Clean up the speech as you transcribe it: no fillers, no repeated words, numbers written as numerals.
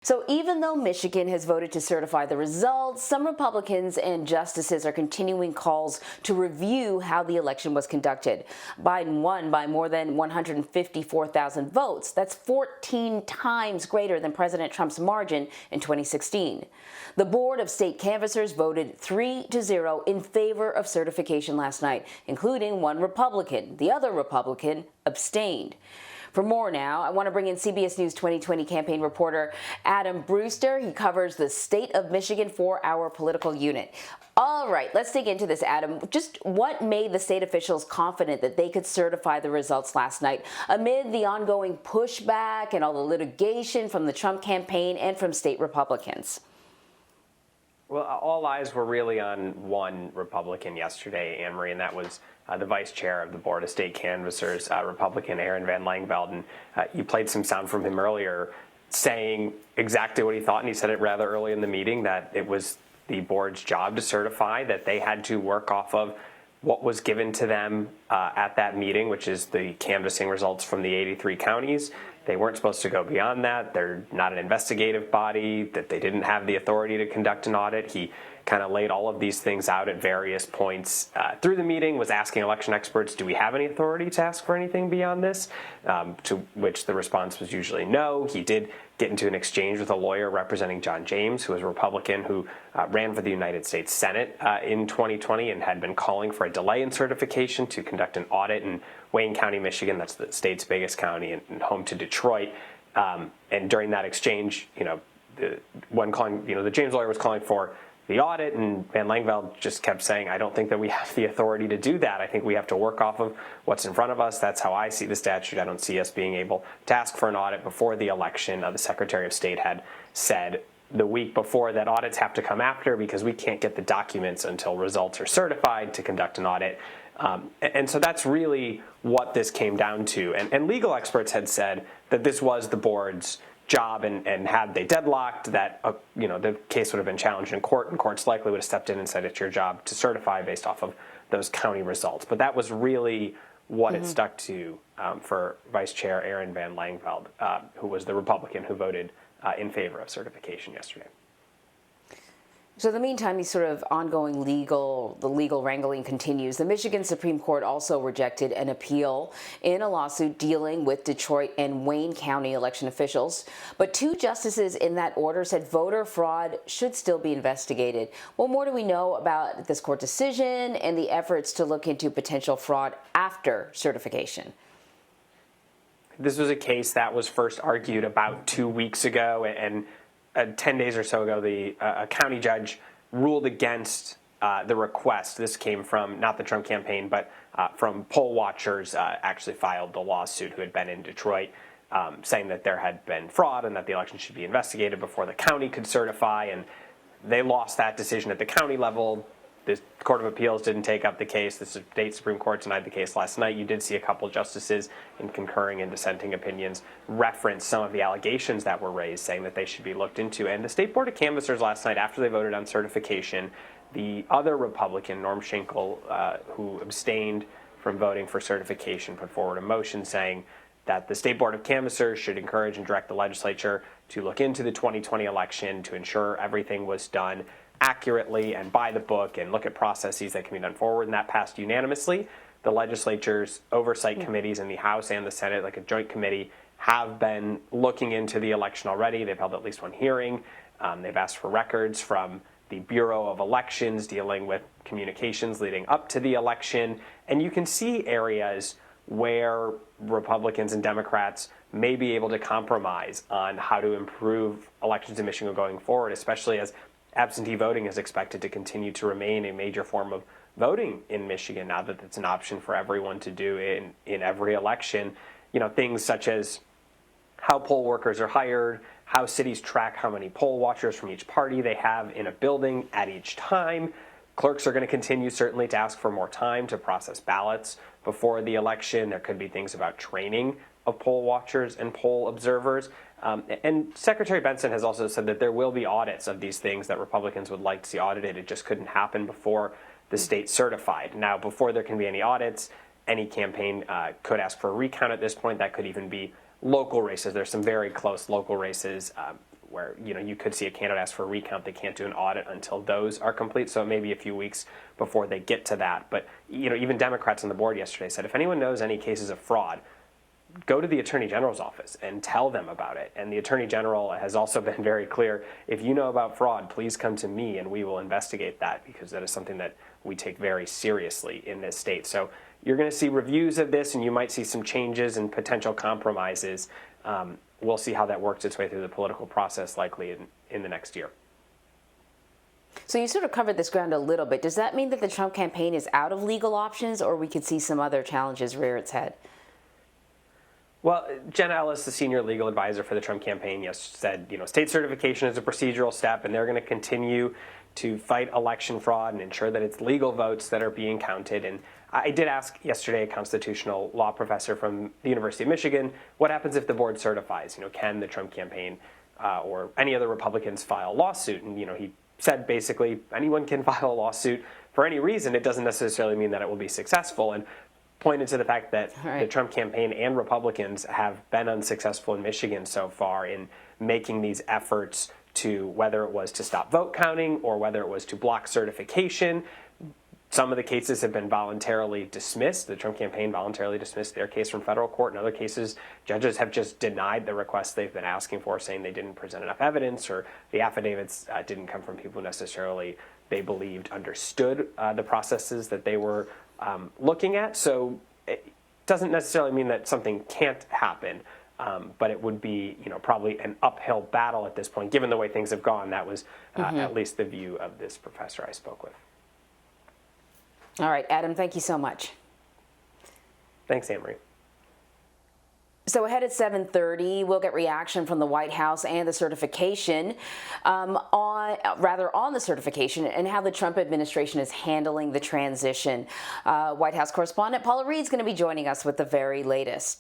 So even though Michigan has voted to certify the results, some Republicans and justices are continuing calls to review how the election was conducted. Biden won by more than 154,000 votes. That's 14 times greater than President Trump's margin in 2016. The Board of State Canvassers voted 3-0 in favor of certification last night, including one Republican. The other Republican abstained. For more now, I want to bring in CBS News 2020 campaign reporter Adam Brewster. He covers the state of Michigan for our political unit. All right, let's dig into this, Adam. Just what made the state officials confident that they could certify the results last night amid the ongoing pushback and all the litigation from the Trump campaign and from state Republicans? Well, all eyes were really on one Republican yesterday, Anne-Marie, and that was the vice chair of the Board of State Canvassers, Republican Aaron Van Langveld. And you played some sound from him earlier saying exactly what he thought, and he said it rather early in the meeting, that it was the board's job to certify, that they had to work off of what was given to them at that meeting, which is the canvassing results from the 83 counties. They weren't supposed to go beyond that. They're not an investigative body, that they didn't have the authority to conduct an audit. He kind of laid all of these things out at various points through the meeting, was asking election experts, do we have any authority to ask for anything beyond this? To which the response was usually no. He did get into an exchange with a lawyer representing John James, who was a Republican who ran for the United States Senate in 2020 and had been calling for a delay in certification to conduct an audit in Wayne County, Michigan. That's the state's biggest county and home to Detroit. And during that exchange, the James lawyer was calling for the audit, and Van Langveld just kept saying, I don't think that we have the authority to do that. I think we have to work off of what's in front of us. That's how I see the statute. I don't see us being able to ask for an audit before the election. The Secretary of State had said the week before that audits have to come after because we can't get the documents until results are certified to conduct an audit. And so that's really what this came down to. And legal experts had said that this was the board's job, and had they deadlocked, that the case would have been challenged in court, and courts likely would have stepped in and said it's your job to certify based off of those county results. But that was really what it stuck to for Vice Chair Aaron Van Langveld, who was the Republican who voted in favor of certification yesterday. So in the meantime, these sort of ongoing legal wrangling continues. The Michigan Supreme Court also rejected an appeal in a lawsuit dealing with Detroit and Wayne County election officials. But two justices in that order said voter fraud should still be investigated. What more do we know about this court decision and the efforts to look into potential fraud after certification? This was a case that was first argued about 2 weeks ago, and 10 days or so ago, a county judge ruled against the request. This came from not the Trump campaign, but from poll watchers actually filed the lawsuit who had been in Detroit, saying that there had been fraud and that the election should be investigated before the county could certify. And they lost that decision at the county level. The Court of Appeals didn't take up the case. The state Supreme Court denied the case last night. You did see a couple justices in concurring and dissenting opinions reference some of the allegations that were raised, saying that they should be looked into. And the State Board of Canvassers last night, after they voted on certification, the other Republican, Norm Schenkel, who abstained from voting for certification, put forward a motion saying that the State Board of Canvassers should encourage and direct the legislature to look into the 2020 election to ensure everything was done accurately and by the book, and look at processes that can be done forward. And that passed unanimously. The legislature's oversight committees in the House and the Senate, like a joint committee, have been looking into the election already. They've held at least one hearing. They've asked for records from the Bureau of Elections dealing with communications leading up to the election. And you can see areas where Republicans and Democrats may be able to compromise on how to improve elections in Michigan going forward, especially as absentee voting is expected to continue to remain a major form of voting in Michigan now that it's an option for everyone to do in every election. Things such as how poll workers are hired, how cities track how many poll watchers from each party they have in a building at each time. Clerks are going to continue certainly to ask for more time to process ballots before the election. There could be things about training of poll watchers and poll observers. And Secretary Benson has also said that there will be audits of these things that Republicans would like to see audited. It just couldn't happen before the state certified. Now, before there can be any audits, any campaign could ask for a recount at this point. That could even be local races. There's some very close local races where you could see a candidate ask for a recount. They can't do an audit until those are complete, so it may be a few weeks before they get to that. But even Democrats on the board yesterday said if anyone knows any cases of fraud, go to the Attorney General's office and tell them about it. And the Attorney General has also been very clear, if you know about fraud, please come to me and we will investigate that, because that is something that we take very seriously in this state. So you're going to see reviews of this, and you might see some changes and potential compromises. We'll see how that works its way through the political process, likely in the next year. So you sort of covered this ground a little bit. Does that mean that the Trump campaign is out of legal options, or we could see some other challenges rear its head? Well, Jenna Ellis, the senior legal advisor for the Trump campaign, said, state certification is a procedural step, and they're going to continue to fight election fraud and ensure that it's legal votes that are being counted. And I did ask yesterday a constitutional law professor from the University of Michigan, what happens if the board certifies? Can the Trump campaign or any other Republicans file a lawsuit? And, he said basically anyone can file a lawsuit for any reason. It doesn't necessarily mean that it will be successful. And pointed to the fact that the Trump campaign and Republicans have been unsuccessful in Michigan so far in making these efforts to, whether it was to stop vote counting or whether it was to block certification. Some of the cases have been voluntarily dismissed. The Trump campaign voluntarily dismissed their case from federal court. In other cases, judges have just denied the requests they've been asking for, saying they didn't present enough evidence, or the affidavits didn't come from people who necessarily they believed understood the processes that they were looking at. So it doesn't necessarily mean that something can't happen, but it would be, probably an uphill battle at this point, given the way things have gone. That was at least the view of this professor I spoke with. All right, Adam, thank you so much. Thanks, Anne Marie. So ahead at 7:30, we'll get reaction from the White House and the certification, on the certification and how the Trump administration is handling the transition. White House correspondent Paula Reed's going to be joining us with the very latest.